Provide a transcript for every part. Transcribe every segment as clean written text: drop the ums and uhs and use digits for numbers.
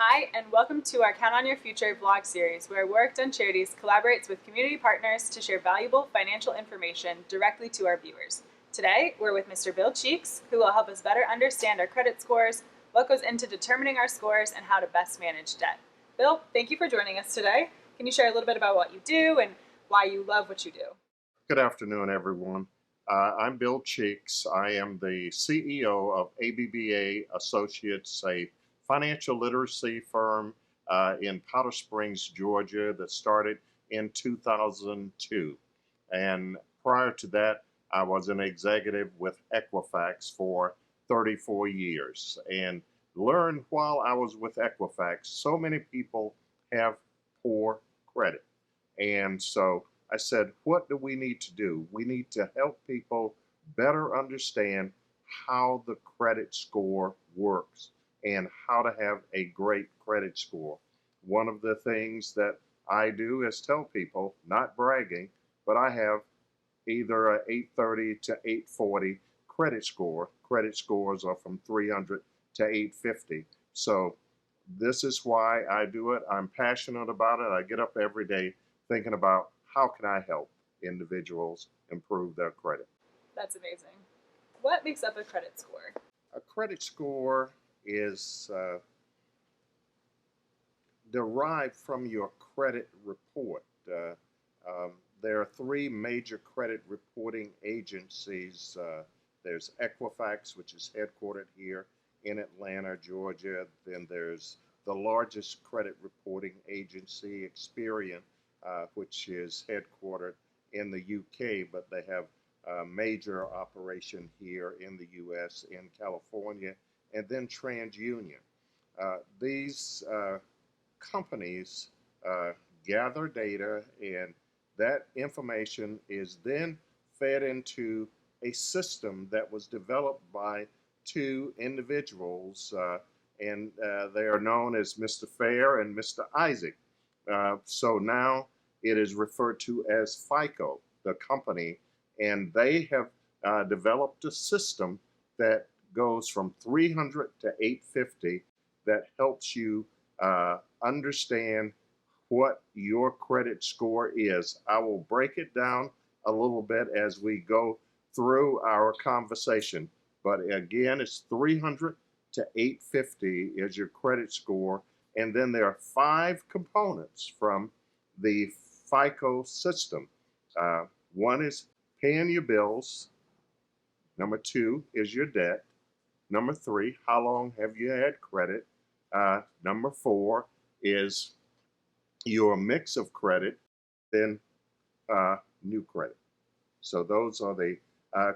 Hi, and welcome to our Count on Your Future vlog series, where Warrick Dunn Charities collaborates with community partners to share valuable financial information directly to our viewers. Today, we're with Mr. Bill Cheeks, who will help us better understand our credit scores, what goes into determining our scores, and how to best manage debt. Bill, thank you for joining us today. Can you share a little bit about what you do and why you love what you do? Good afternoon, everyone. I'm Bill Cheeks. I am the CEO of ABBA Associates, a financial literacy firm in Powder Springs, Georgia, that started in 2002. And prior to that, I was an executive with Equifax for 34 years and learned while I was with Equifax, so many people have poor credit. And so I said, what do we need to do? We need to help people better understand how the credit score works and how to have a great credit score. One of the things that I do is tell people, not bragging, but I have either a 830 to 840 credit score. Credit scores are from 300 to 850. So this is why I do it. I'm passionate about it. I get up every day thinking about how can I help individuals improve their credit. That's amazing. What makes up a credit score? A credit score is derived from your credit report. There are three major credit reporting agencies. There's Equifax, which is headquartered here in Atlanta, Georgia. Then there's the largest credit reporting agency, Experian, which is headquartered in the UK, but they have a major operation here in the US, in California, and then TransUnion. These companies gather data, and that information is then fed into a system that was developed by two individuals, and they are known as Mr. Fair and Mr. Isaac. So now it is referred to as FICO, the company, and they have developed a system that goes from 300 to 850 that helps you understand what your credit score is. I will break it down a little bit as we go through our conversation, but again, it's 300 to 850 is your credit score, and then there are 5 components from the FICO system. One is paying your bills. Number 2 is your debt. Number 3, how long have you had credit? Number 4 is your mix of credit, then new credit. So those are the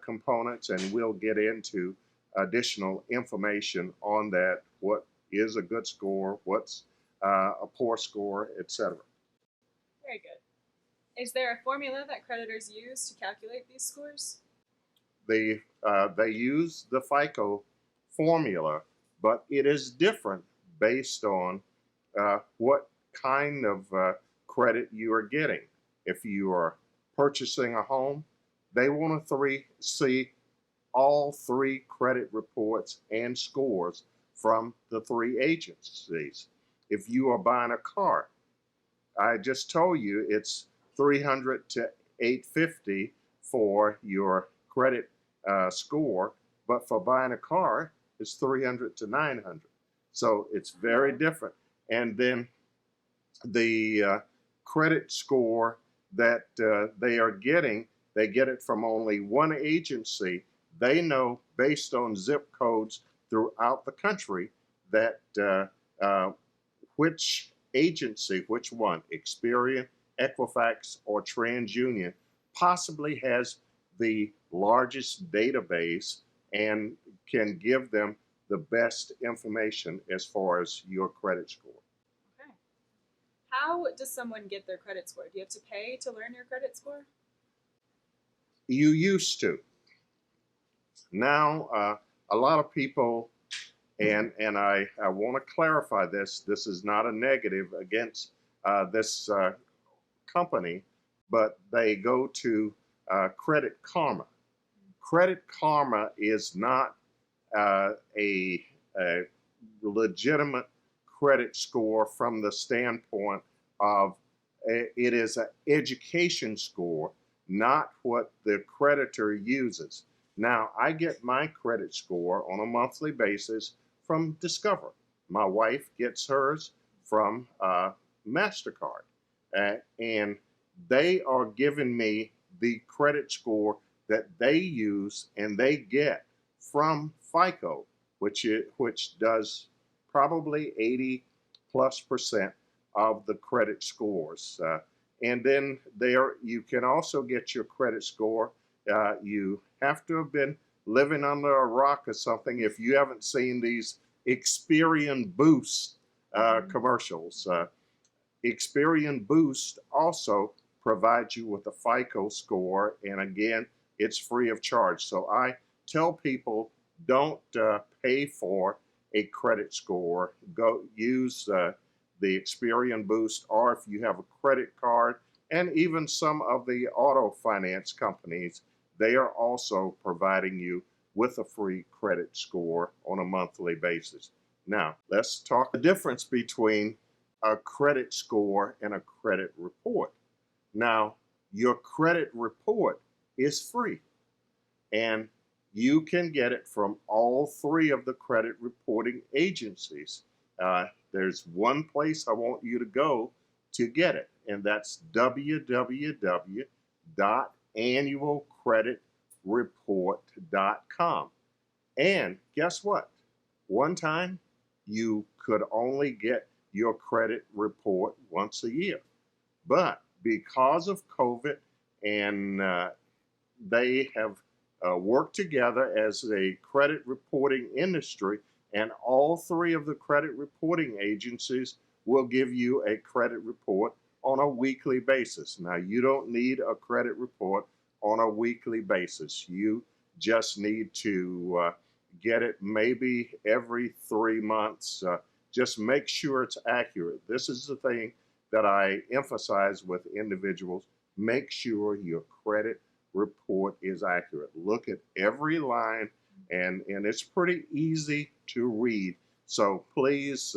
components, and we'll get into additional information on that. What is a good score? What's a poor score, etc. Very good. Is there a formula that creditors use to calculate these scores? They use the FICO formula, but it is different based on what kind of credit you are getting. If you are purchasing a home, they want to see all 3 credit reports and scores from the 3 agencies. If you are buying a car, I just told you it's 300 to 850 for your credit score, but for buying a car, it's 300 to 900. So it's very different. And then the credit score that they are getting, they get it from only one agency. They know based on zip codes throughout the country that which agency, which one, Experian, Equifax, or TransUnion, possibly has the largest database and can give them the best information as far as your credit score. Okay. How does someone get their credit score? Do you have to pay to learn your credit score? You used to. Now, a lot of people, and I want to clarify this, this is not a negative against this company, but they go to Credit Karma. Credit Karma is not a legitimate credit score from the standpoint of it is an education score, not what the creditor uses. Now, I get my credit score on a monthly basis from Discover. My wife gets hers from MasterCard. And they are giving me the credit score that they use and they get from FICO, which does probably 80+% of the credit scores. And then there, you can also get your credit score. You have to have been living under a rock or something if you haven't seen these Experian Boost commercials. Experian Boost also provides you with a FICO score, and again, it's free of charge. So I tell people, don't pay for a credit score. Go use the Experian Boost, or if you have a credit card, and even some of the auto finance companies, they are also providing you with a free credit score on a monthly basis. Now, let's talk the difference between a credit score and a credit report. Now, your credit report is free, and you can get it from all three of the credit reporting agencies. There's one place I want you to go to get it, and that's www.annualcreditreport.com. And guess what? One time, you could only get your credit report once a year. But because of COVID, and they have worked together as a credit reporting industry, and all three of the credit reporting agencies will give you a credit report on a weekly basis. Now, you don't need a credit report on a weekly basis. You just need to get it maybe every 3 months. Just make sure it's accurate. This is the thing that I emphasize with individuals. Make sure your credit report is accurate. Look at every line, and it's pretty easy to read. So please,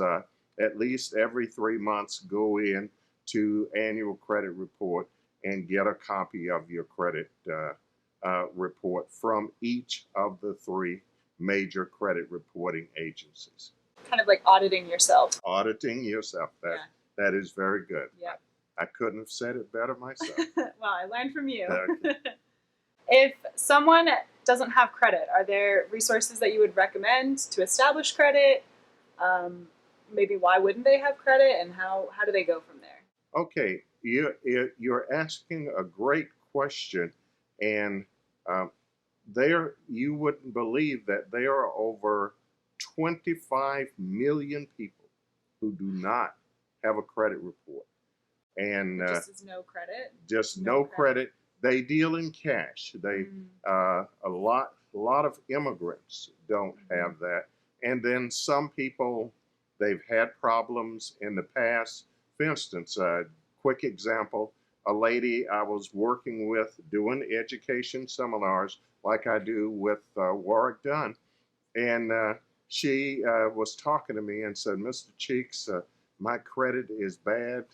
at least every 3 months, go in to annual credit report and get a copy of your credit report from each of the three major credit reporting agencies. Kind of like auditing yourself. Auditing yourself. That is very good. Yeah. I couldn't have said it better myself. Well, I learned from you. Okay. If someone doesn't have credit, are there resources that you would recommend to establish credit? Maybe why wouldn't they have credit, and how do they go from there? Okay, you're asking a great question, and you wouldn't believe that there are over 25 million people who do not have a credit report. And Just is no credit? Just no credit. They deal in cash. A lot of immigrants don't have that. And then some people, they've had problems in the past. For instance, a quick example, a lady I was working with doing education seminars like I do with Warrick Dunn. And she was talking to me and said, Mr. Cheeks, my credit is bad.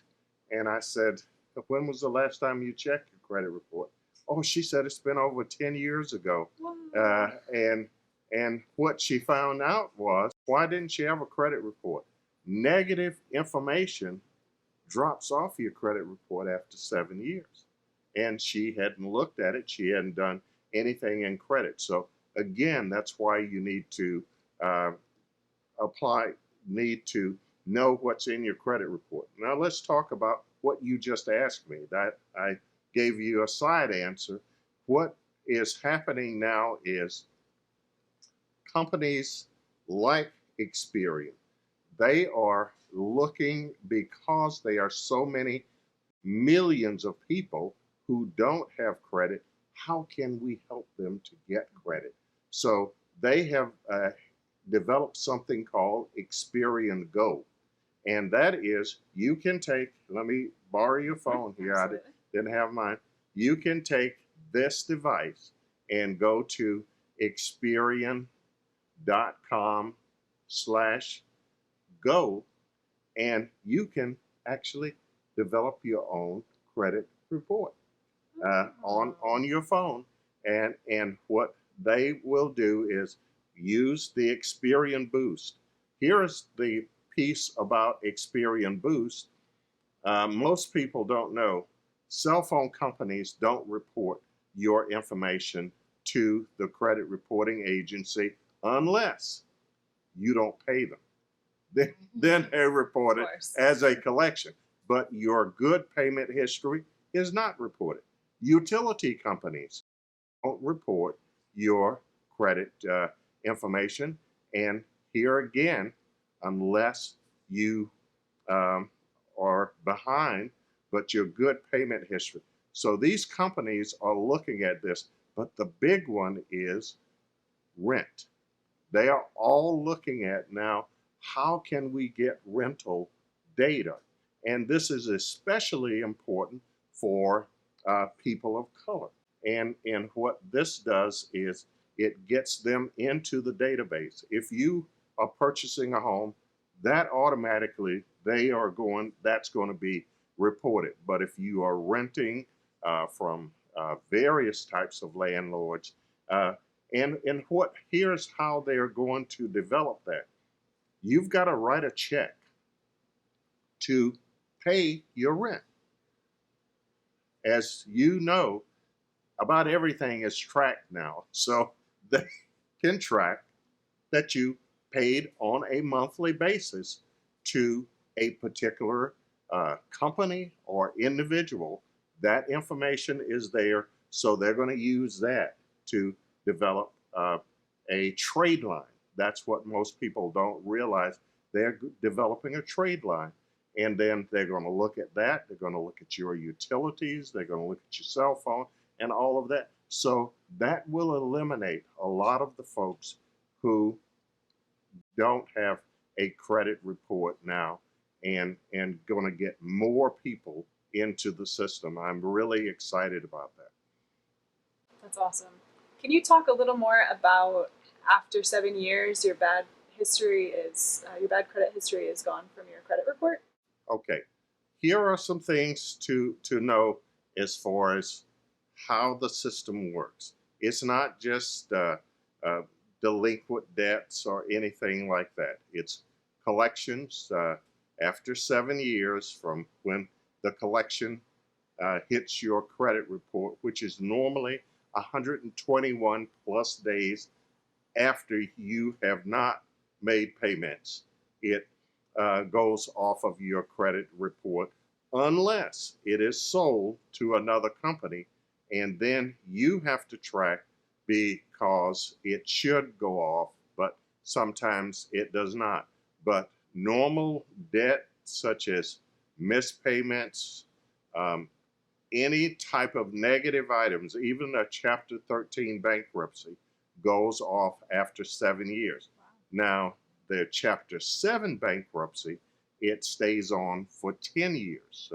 And I said, when was the last time you checked your credit report? Oh, she said it's been over 10 years ago. And what she found out was, why didn't she have a credit report? Negative information drops off your credit report after 7 years. And she hadn't looked at it. She hadn't done anything in credit. So again, that's why you need to need to know what's in your credit report. Now let's talk about what you just asked me. That I gave you a side answer. What is happening now is companies like Experian, they are looking, because there are so many millions of people who don't have credit, how can we help them to get credit? So they have developed something called Experian Go. And that is, you can take, let me borrow your phone here. Absolutely. I didn't have mine. You can take this device and go to Experian.com/go, and you can actually develop your own credit report on your phone. And what they will do is use the Experian Boost. Here's the piece about Experian Boost. Most people don't know cell phone companies don't report your information to the credit reporting agency unless you don't pay them. Then they report it as a collection. But your good payment history is not reported. Utility companies don't report your credit information. And here again, unless you are behind, but your good payment history. So these companies are looking at this, but the big one is rent. They are all looking at now, how can we get rental data? And this is especially important for people of color. And what this does is it gets them into the database. If you are purchasing a home, that automatically that's going to be reported. But if you are renting from various types of landlords, and here's how they're going to develop that. You've got to write a check to pay your rent. As you know, about everything is tracked now. So they can track that you paid on a monthly basis to a particular company or individual. That information is there, so they're going to use that to develop a trade line. That's what most people don't realize. They're developing a trade line. And then they're going to look at that. They're going to look at your utilities. They're going to look at your cell phone and all of that. So that will eliminate a lot of the folks who don't have a credit report now, and going to get more people into the system. I'm really excited about that. That's awesome. Can you talk a little more about after 7 years, your bad credit history is gone from your credit report? Okay, here are some things to know as far as how the system works. It's not just delinquent debts or anything like that. It's collections after 7 years from when the collection hits your credit report, which is normally 121 plus days after you have not made payments. It goes off of your credit report unless it is sold to another company, and then you have to track because it should go off, but sometimes it does not. But normal debt such as missed payments, any type of negative items, even a Chapter 13 bankruptcy, goes off after 7 years. Wow. Now, the Chapter 7 bankruptcy, it stays on for 10 years.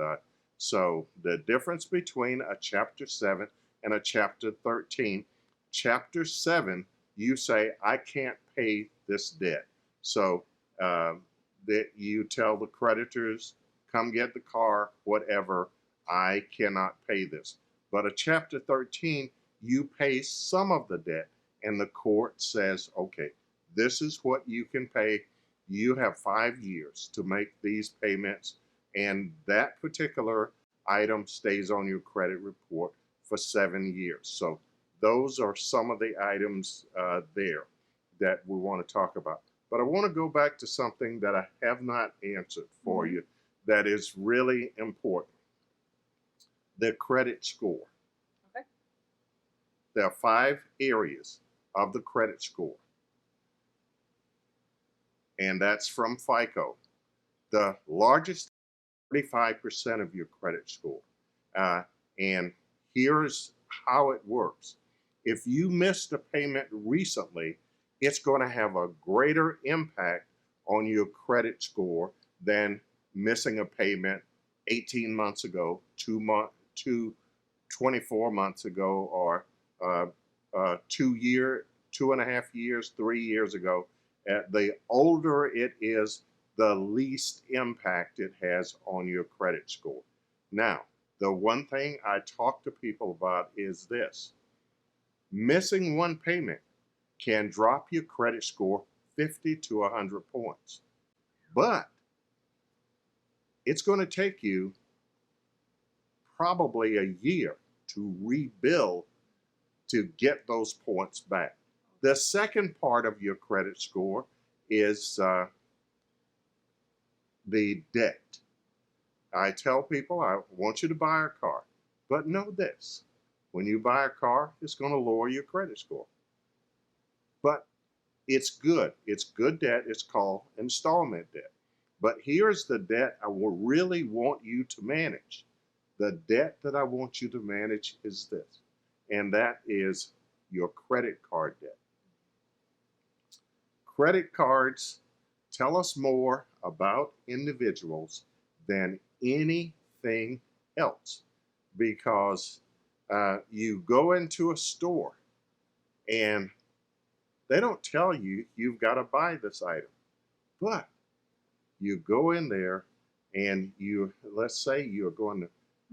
So the difference between a Chapter 7 and a Chapter 13, Chapter 7, you say, I can't pay this debt. So that you tell the creditors, come get the car, whatever, I cannot pay this. But a Chapter 13, you pay some of the debt, and the court says, okay, this is what you can pay. You have 5 years to make these payments, and that particular item stays on your credit report for 7 years. So those are some of the items there that we want to talk about. But I want to go back to something that I have not answered for you that is really important. The credit score. Okay. There are 5 areas of the credit score, and that's from FICO. The largest, 35% of your credit score. And here's how it works. If you missed a payment recently, it's going to have a greater impact on your credit score than missing a payment 18 months ago, 24 months ago, or 2.5 years, 3 years ago. The older it is, the least impact it has on your credit score. Now, the one thing I talk to people about is this. Missing one payment can drop your credit score 50 to 100 points. But it's going to take you probably a year to rebuild to get those points back. The second part of your credit score is the debt. I tell people I want you to buy a car, but know this. When you buy a car, it's going to lower your credit score. But it's good. It's good debt. It's called installment debt. But here's the debt I will really want you to manage. The debt that I want you to manage is this, and that is your credit card debt. Credit cards tell us more about individuals than anything else, because you go into a store and they don't tell you you've got to buy this item, but you go in there and let's say you're going to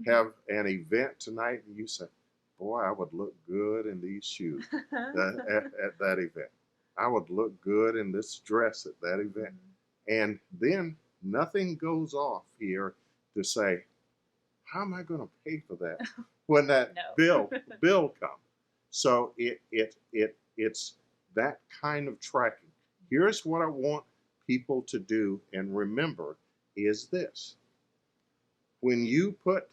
have an event tonight and you say, boy, I would look good in these shoes at that event. I would look good in this dress at that event. And then nothing goes off here to say, how am I going to pay for that when that bill comes? So it's that kind of tracking. Here's what I want people to do and remember is this. When you put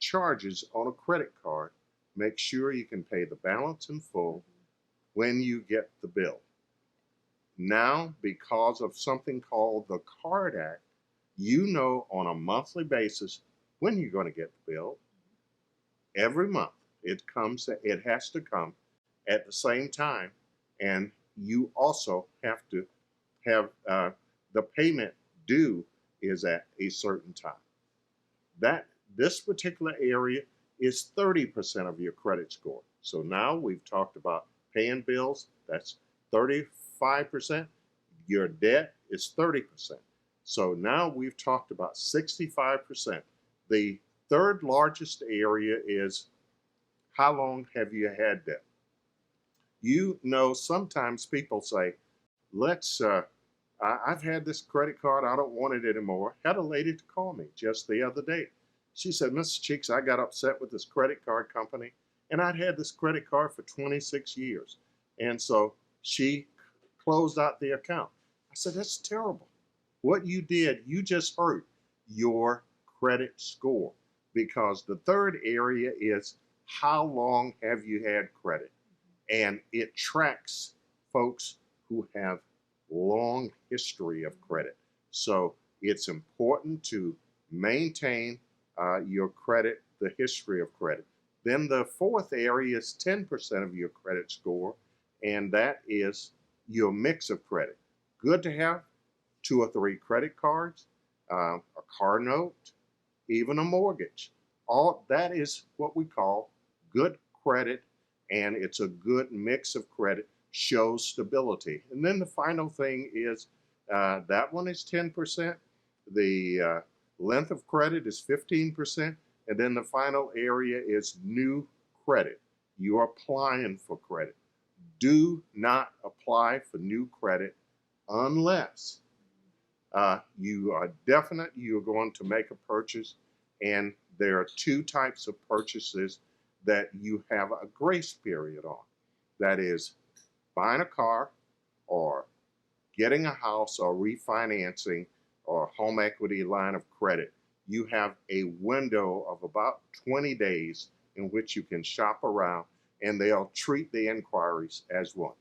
charges on a credit card, make sure you can pay the balance in full when you get the bill. Now, because of something called the Card Act, you know on a monthly basis when you're going to get the bill. Every month it has to come at the same time, and you also have to have the payment due is at a certain time. This particular area is 30% of your credit score. So now we've talked about paying bills, that's 35%. Your debt is 30%. So now we've talked about 65%. The third largest area is how long have you had debt? You know, sometimes people say, I've had this credit card, I don't want it anymore. Had a lady to call me just the other day. She said, Mr. Cheeks, I got upset with this credit card company, and I'd had this credit card for 26 years. And so she closed out the account. I said, that's terrible. What you did, you just hurt your credit score, because the third area is how long have you had credit? And it tracks folks who have long history of credit. So it's important to maintain your credit, the history of credit. Then the fourth area is 10% of your credit score, and that is your mix of credit. Good to have 2 or 3 credit cards, a car note, even a mortgage. All that is what we call good credit, and it's a good mix of credit, shows stability. And then the final thing is that one is 10%. The length of credit is 15%. And then the final area is new credit. You're applying for credit. Do not apply for new credit unless you are definite you're going to make a purchase. And there are 2 types of purchases that you have a grace period on. That is buying a car or getting a house or refinancing or home equity line of credit. You have a window of about 20 days in which you can shop around, and they'll treat the inquiries as one.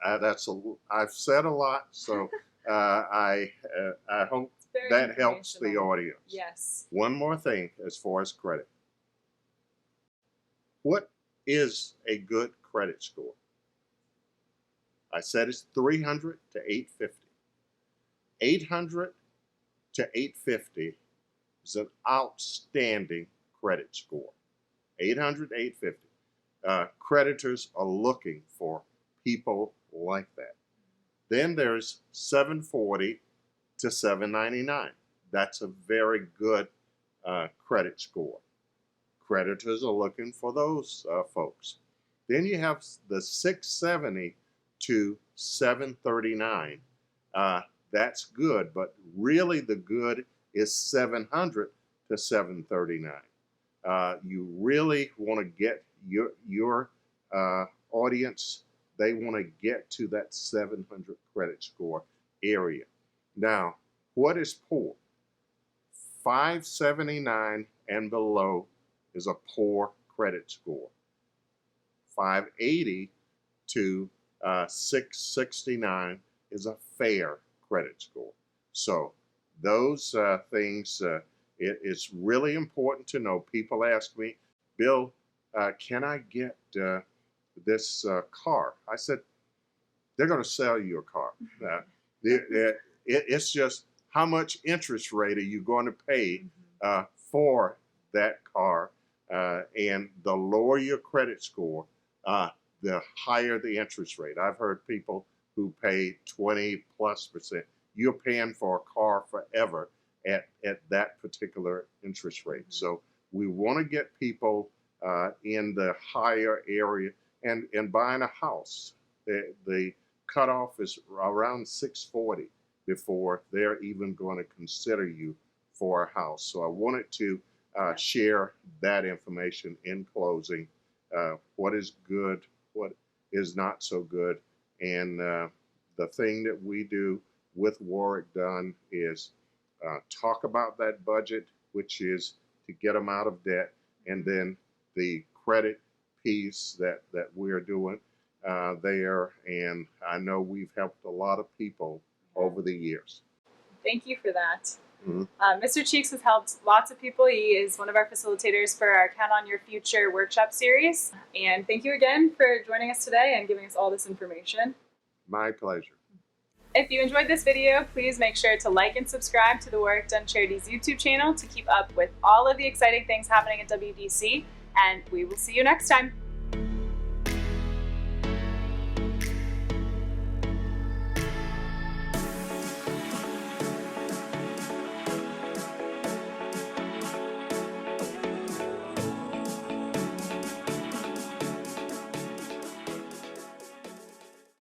I've said a lot, so I hope that helps the audience. Yes. One more thing as far as credit. What is a good credit score? I said it's 300 to 850. 800 to 850 is an outstanding credit score. 800 to 850. Creditors are looking for people like that. Then there's 740 to 799. That's a very good credit score. Creditors are looking for those folks. Then you have the 670 to 739. That's good, but really the good is 700 to 739. You really want to get your audience, they want to get to that 700 credit score area. Now, what is poor? 579 and below is a poor credit score. 580 to 669 is a fair credit score. So those things, it's really important to know. People ask me, Bill, can I get this car? I said, they're going to sell you a car. It's just how much interest rate are you going to pay for that car? And the lower your credit score, the higher the interest rate. I've heard people who pay 20+%. You're paying for a car forever at that particular interest rate. So we want to get people in the higher area and buying a house. The cutoff is around 640 before they're even going to consider you for a house. So I wanted to share that information in closing. What is good, what is not so good, and the thing that we do with Warrick Dunn is talk about that budget, which is to get them out of debt, and then the credit piece that we're doing there. And I know we've helped a lot of people over the years. Thank you for that. Mr. Cheeks has helped lots of people. He is one of our facilitators for our Count on Your Future workshop series. And thank you again for joining us today and giving us all this information. My pleasure. If you enjoyed this video, please make sure to like and subscribe to the Warrick Dunn Charities YouTube channel to keep up with all of the exciting things happening at WDC. And we will see you next time.